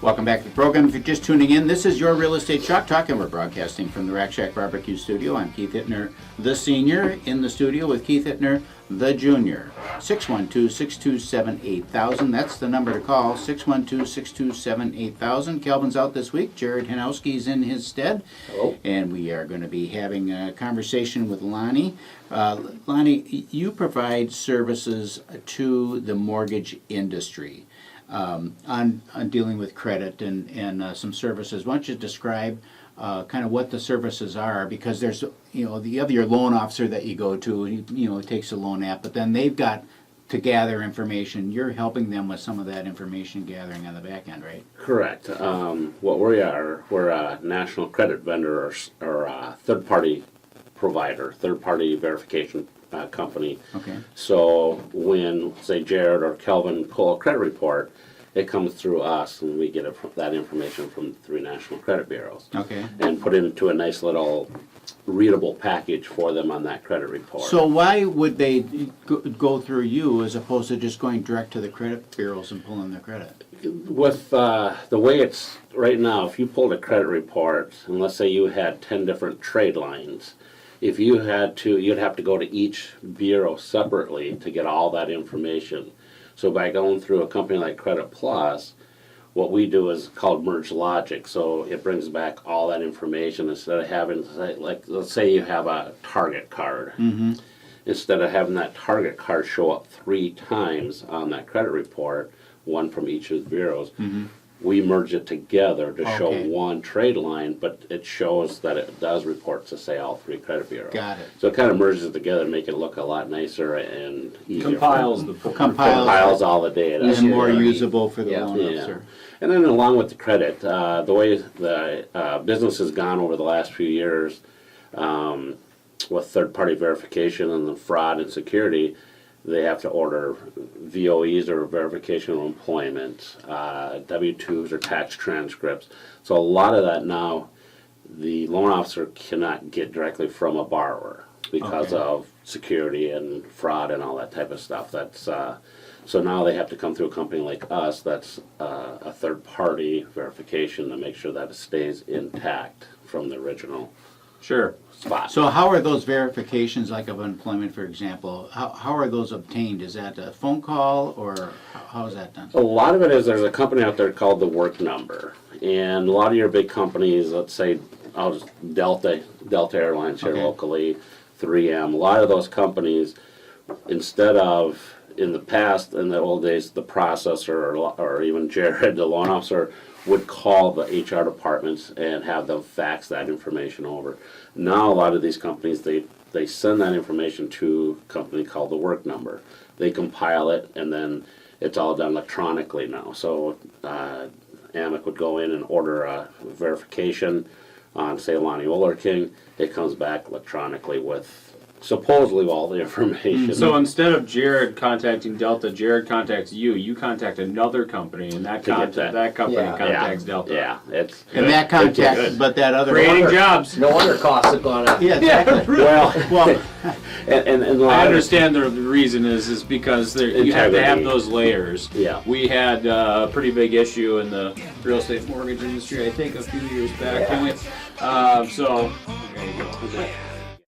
Welcome back to the program. If you're just tuning in, this is your Real Estate Chalk Talk, and we're broadcasting from the Rack Shack Barbecue Studio. I'm Keith Hittner, the senior, in the studio with Keith Hittner, the junior. 612-627-8000. That's the number to call, 612-627-8000. Kelvin's out this week. Jared Hanowski's in his stead. Hello. And we are going to be having a conversation with Lonnie. Lonnie, you provide services to the mortgage industry. On dealing with credit and some services. Why don't you describe kind of what the services are? Because there's, you have your loan officer that you go to, and he takes a loan app, but then they've got to gather information. You're helping them with some of that information gathering on the back end, right? Correct. What we are, we're a national credit vendor or a third-party provider, third-party verification company. Okay. So when, say, Jared or Kelvin pull a credit report, it comes through us, and we get that information from the 3 national credit bureaus. Okay. And put it into a nice little readable package for them on that credit report. So why would they go through you as opposed to just going direct to the credit bureaus and pulling their credit? With the way it's right now, if you pulled a credit report, and let's say you had 10 different trade lines, if you had to, you'd have to go to each bureau separately to get all that information. So by going through a company like Credit Plus, what we do is called merge logic. So it brings back all that information instead of having, like, let's say you have a Target card. Mm-hmm. Instead of having that Target card show up 3 times on that credit report, one from each of the bureaus, we merge it together to show one trade line, but it shows that it does report to, say, all 3 credit bureaus. Got it. So it kind of merges it together to make it look a lot nicer and easier. Compiles all the data. and more usable for the loan Yeah. officer. And then along with the credit, the way the business has gone over the last few years with third-party verification and the fraud and security, they have to order VOEs or verification of employment, W-2s or tax transcripts. So a lot of that now, the loan officer cannot get directly from a borrower because of security and fraud and all that type of stuff. That's so now they have to come through a company like us that's a third-party verification to make sure that it stays intact from the original spot. So how are those verifications, like of employment, for example, how are those obtained? Is that a phone call, or how is that done? A lot of it is there's a company out there called the Work Number. And a lot of your big companies, let's say Delta Airlines here locally, 3M, a lot of those companies, instead of, in the past, in the old days, the processor or even Jared, the loan officer, would call the HR departments and have them fax that information over. Now a lot of these companies, they send that information to a company called the Work Number. They compile it, and then it's all done electronically now. So Kaemingk would go in and order a verification on, say, Lonnie Oler King. It comes back electronically with supposedly all the information. So instead of Jared contacting Delta, Jared contacts you. You contact another company, and that company contacts Delta. Yeah, it's And that contact, but that other Creating jobs. No wonder costs have gone up. Yeah, exactly. well, Well, and a lot I of- understand the reason is because you have to have those layers. Yeah. We had a pretty big issue in the real estate mortgage industry, I think, a few years back. So there you go.